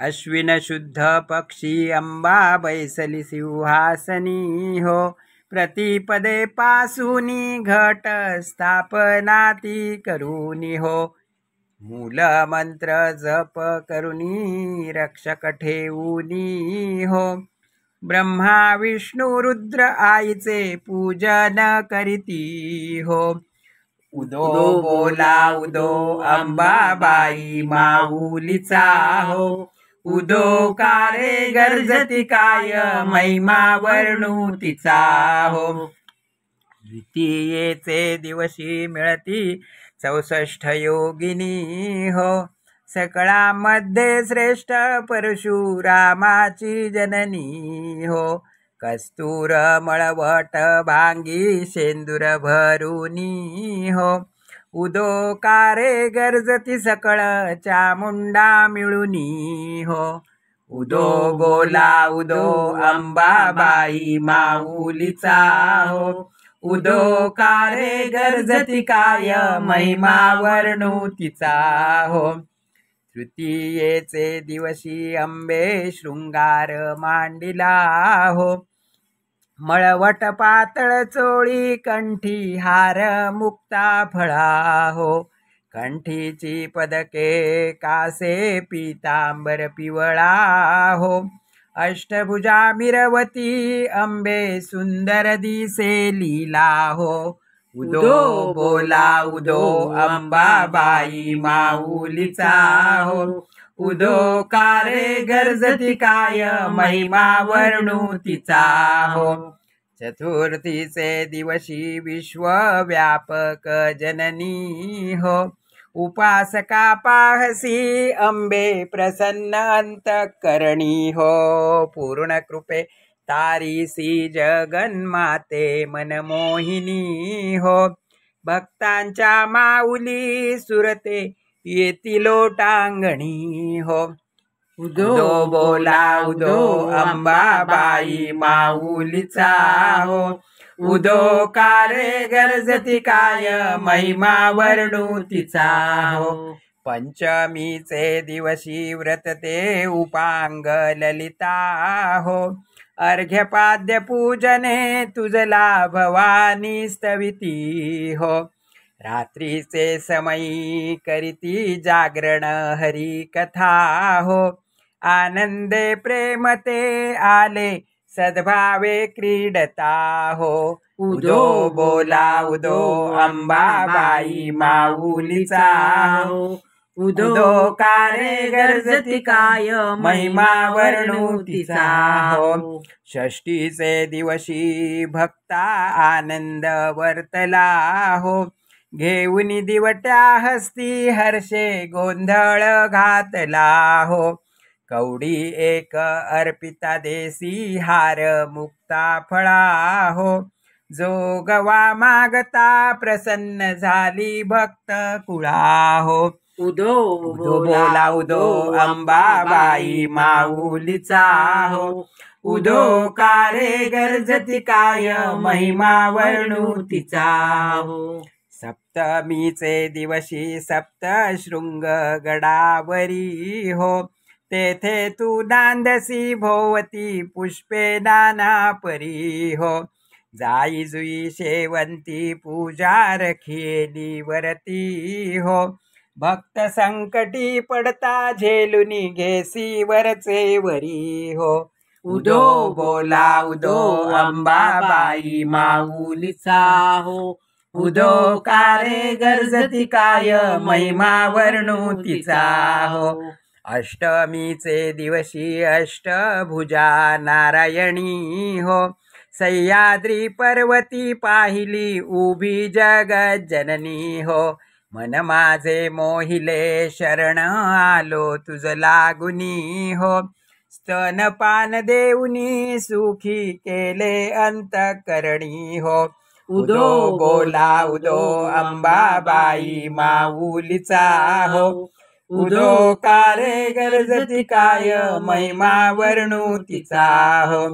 अश्विन शुद्ध पक्षी अंबा बैसली सिंहासनी हो. प्रतिपदे पासूनी घट स्थापनाती करुनी हो. मूल मंत्र जप करुनी रक्षक ठेवूनी हो. ब्रह्मा विष्णू रुद्र आईचे पूजन करीती हो. उदो बोला उदो अंबाबाई माऊलीचा हो. उदो कारे गर्जती काय महिमा वर्णू तिचा हो. द्वितीयेचे दिवशी मिळती 64 योगिनी हो. सकळामध्ये श्रेष्ठ परशुरामाची जननी हो. कस्तूर मळवट भांगी शेंदूर भरुनी हो. उदो कारे गर्जती सकळ चामुंडा मिळुनी हो. उदो बोला उदो अंबाबाई माऊलीचा हो. उदो कारे गर्जती काय महिमा वर्णू तिचा हो. तृतीयेचे दिवशी अंबे शृंगार मांडिला हो. मळवट पातळ चोळी कंठी हार मुक्ता फळा हो. कंठीची पदके कासे पीतांबर पिवळा हो. अष्टभुजा मिरवती अंबे सुंदर दिसे लीला हो. उदो बोला उदो अंबाबाई माऊलीचा हो. उदो कारे गर्जती काय महिमा वर्णू तिचा हो. चतुर्थीचे दिवशी विश्वव्यापक जननी हो. उपासका पाहसी अंबे प्रसन्न अंतःकरणी हो. पूर्ण कृपे तारीसी जगन्माते मनमोहिनी हो. भक्तांच्या माऊली सुरते येती लोटांगणी हो. उदो बोला उदो अंबाबाई माऊलीचा हो. उदो कारे गर्जती काय महिमा वर्णू तिचा हो. पंचमीचे दिवशी व्रतते उपांग ललिता हो. अर्घ्यपाद्य पूजने तुझला भवानी स्तविती हो. रात्रीचे समयी करीती जागरण हरी कथा हो. आनंदे प्रेमते आले सद्भावे क्रीडता हो. उदो बोला उदो अंबाबाई माऊलीचा हो. उदो कारे गर्जती काय महिमा वर्णू तिचा हो. षष्टीचे दिवशी भक्ता आनंद वर्तला हो. घेऊनी दिवट्या हस्ती हर्षे गोंधळ घातला हो. कवडी एक अर्पिता देसी हार मुक्ता फळा हो. जोगवा मागता प्रसन्न झाली भक्त कुळा हो. उदो बोला उदो अंबाबाई माऊलीचा हो. उदो कारे गर्जती काय महिमा वर्णू तिचा हो. सप्तमीचे दिवशी सप्तशृंग गडावरी हो. तेथे तू दांदसी भोवती पुष्पे नाना परी हो. जाई जुई शेवंती पूजा रखिली वरती हो. भक्त संकटी पडता झेलुनी घेसी वरचे वरी हो. उदो बोला उदो अंबाबाई माऊलीचा हो. उदो कारे गर्जती काय महिमा वर्णू तिचा हो. अष्टमीचे दिवशी अष्टभुजा नारायणी हो. सह्याद्री पर्वती पाहिली उभी जगत जननी हो. मन माझे मोहिले शरण आलो तुझ लागुनी हो. स्तनपान देऊनी सुखी केले अंतःकरणी हो. उदो बोला उदो अंबाबाई माऊलीचा हो. उदो कारे गर्जती काय महिमा वर्णू तिचा हो.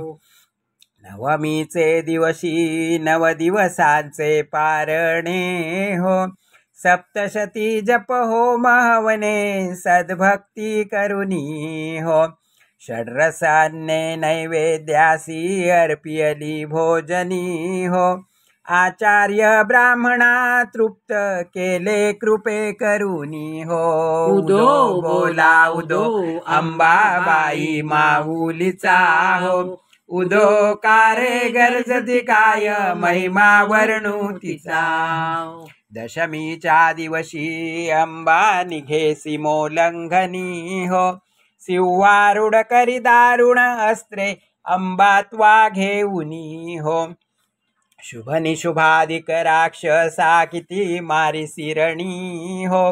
नवमीचे दिवशी 9 दिवसांचे पारणे हो. सप्तशती जप हो महवने सद्भक्ती करुनी हो षड्रसान्ने नैवेद्यासी अर्पियली भोजनी हो आचार्य ब्राह्मणा तृप्त केले कृपे करुनी हो उदो बोला उदो अंबाबाई माऊलीचा हो उदो कारे गरजती काय महिमा वर्णू तिचा दशमीच्या दिवशी अंबा निघेसी मोलंघनी हो शिवारूढ करी दारुण अस्त्रे अंबा त्वा घेऊनी हो शुभ निशुभाधिक राक्षसा किती मारी सिरणी हो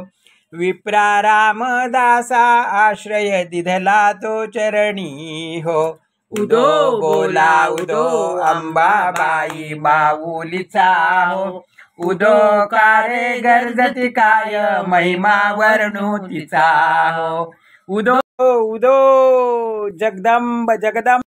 विप्रा रामदासा आश्रय दिधला तो चरणी हो उदो बोला उदो अंबाबाई माऊलीचा हो उदो कारे गरजती काय महिमा वर्णू तिचा हो उदो उदो जगदंब जगदंब